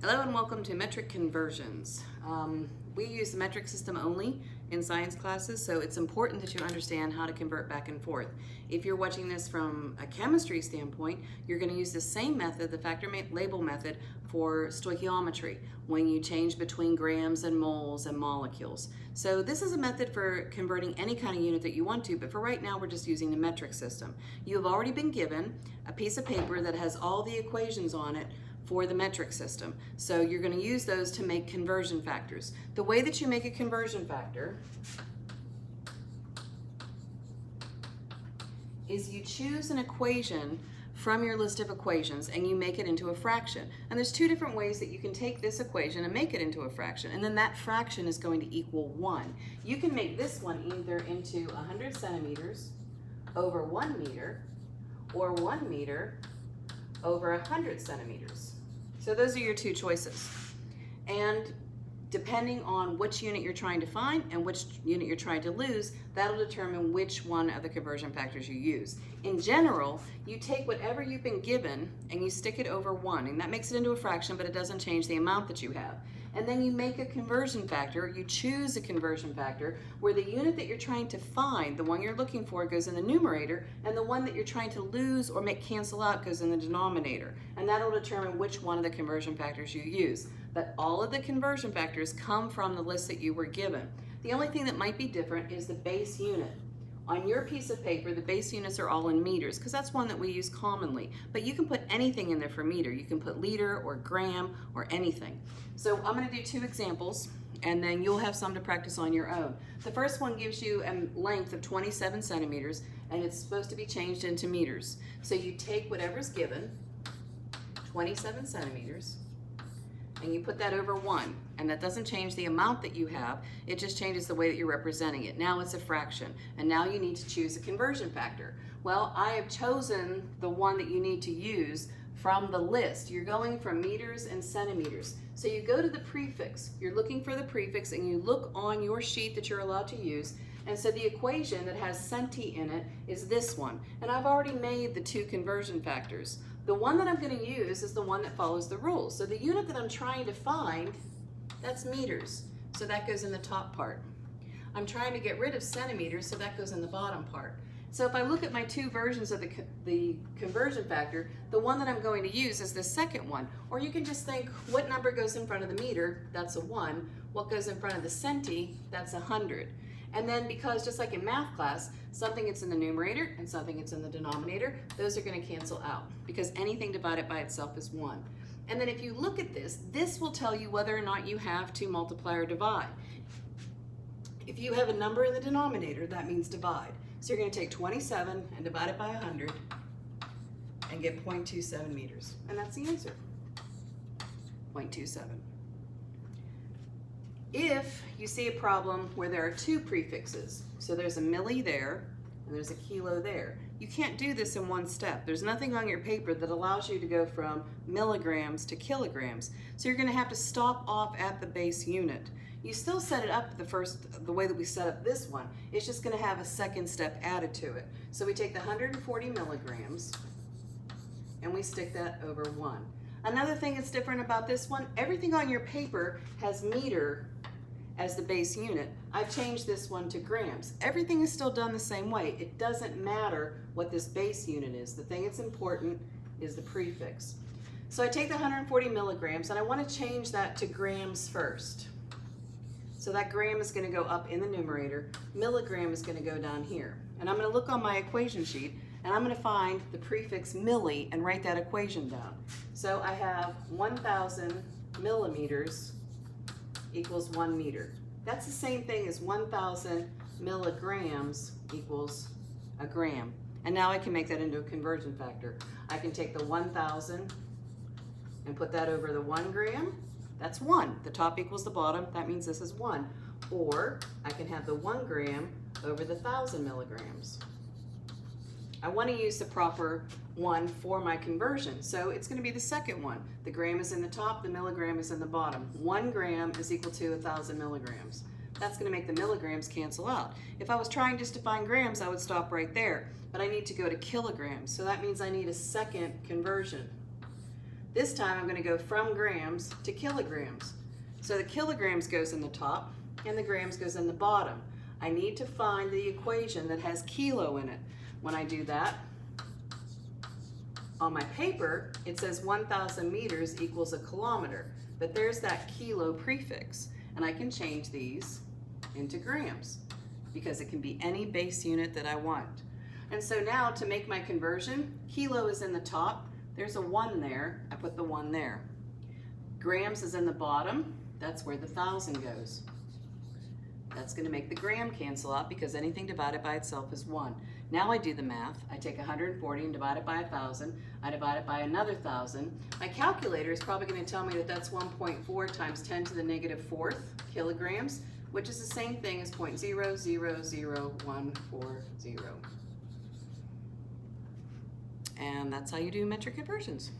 Hello and welcome to Metric Conversions. We use the metric system only in science classes, so it's important that you understand how to convert back and forth. If you're watching this from a chemistry standpoint, you're going to use the same method, the factor label method, for stoichiometry, when you change between grams and moles and molecules. So this is a method for converting any kind of unit that you want to, but for right now we're just using the metric system. You have already been given a piece of paper that has all the equations on it for the metric system. So you're going to use those to make conversion factors. The way that you make a conversion factor is you choose an equation from your list of equations and you make it into a fraction. And there's two different ways that you can take this equation and make it into a fraction, and then that fraction is going to equal 1. You can make this one either into 100 centimeters over 1 meter or 1 meter over 100 centimeters. So those are your two choices. And depending on which unit you're trying to find and which unit you're trying to lose, that'll determine which one of the conversion factors you use. In general, you take whatever you've been given and you stick it over 1, and that makes it into a fraction, but it doesn't change the amount that you have. And then you make a conversion factor, you choose a conversion factor where the unit that you're trying to find, the one you're looking for, goes in the numerator, and the one that you're trying to lose or make cancel out goes in the denominator. And that'll determine which one of the conversion factors you use. But all of the conversion factors come from the list that you were given. The only thing that might be different is the base unit. On your piece of paper, the base units are all in meters because that's one that we use commonly. But you can put anything in there for meter. You can put liter or gram or anything. So I'm going to do 2 examples and then you'll have some to practice on your own. The first one gives you a length of 27 centimeters and it's supposed to be changed into meters. So you take whatever's given, 27 centimeters, and you put that over 1, and that doesn't change the amount that you have, it just changes the way that you're representing it. Now it's a fraction, and now you need to choose a conversion factor. Well, I have chosen the one that you need to use from the list. You're going from meters and centimeters. So you go to the prefix, you're looking for the prefix, and you look on your sheet that you're allowed to use, and so the equation that has centi in it is this one. And I've already made the 2 conversion factors. The one that I'm going to use is the one that follows the rules. So the unit that I'm trying to find, that's meters. So that goes in the top part. I'm trying to get rid of centimeters, so that goes in the bottom part. So if I look at my 2 versions of the conversion factor, the one that I'm going to use is the second one. Or you can just think, what number goes in front of the meter? That's a 1. What goes in front of the centi? That's 100. And then because just like in math class, something that's in the numerator and something that's in the denominator, those are going to cancel out because anything divided by itself is 1. And then if you look at this, this will tell you whether or not you have to multiply or divide. If you have a number in the denominator, that means divide. So you're going to take 27 and divide it by 100 and get 0.27 meters. And that's the answer, 0.27. If you see a problem where there are 2 prefixes, so there's a milli there and there's a kilo there, you can't do this in one step. There's nothing on your paper that allows you to go from milligrams to kilograms. So you're going to have to stop off at the base unit. You still set it up the way that we set up this one. It's just going to have a second step added to it. So we take the 140 milligrams and we stick that over 1. Another thing that's different about this one, everything on your paper has meter as the base unit. I've changed this one to grams. Everything is still done the same way. It doesn't matter what this base unit is. The thing that's important is the prefix. So I take the 140 milligrams and I want to change that to grams first. So that gram is going to go up in the numerator, milligram is going to go down here. And I'm going to look on my equation sheet and I'm going to find the prefix milli and write that equation down. So I have 1,000 millimeters equals 1 meter. That's the same thing as 1,000 milligrams equals a gram. And now I can make that into a conversion factor. I can take the 1,000 and put that over the 1 gram. That's 1. The top equals the bottom. That means this is 1. Or I can have the 1 gram over the 1,000 milligrams. I want to use the proper one for my conversion, so it's going to be the second one. The gram is in the top, the milligram is in the bottom. 1 gram is equal to 1,000 milligrams. That's going to make the milligrams cancel out. If I was trying just to find grams, I would stop right there, but I need to go to kilograms, so that means I need a second conversion. This time I'm going to go from grams to kilograms. So the kilograms goes in the top and the grams goes in the bottom. I need to find the equation that has kilo in it. When I do that, on my paper, it says 1,000 meters equals a kilometer, but there's that kilo prefix, and I can change these into grams because it can be any base unit that I want. And so now to make my conversion, kilo is in the top, there's a 1 there, I put the 1 there. Grams is in the bottom, that's where the 1,000 goes. That's going to make the gram cancel out because anything divided by itself is 1. Now I do the math. I take 140 and divide it by 1,000. I divide it by another 1,000. My calculator is probably going to tell me that that's 1.4 times 10 to the negative 4th kilograms, which is the same thing as 0.000140. And that's how you do metric conversions.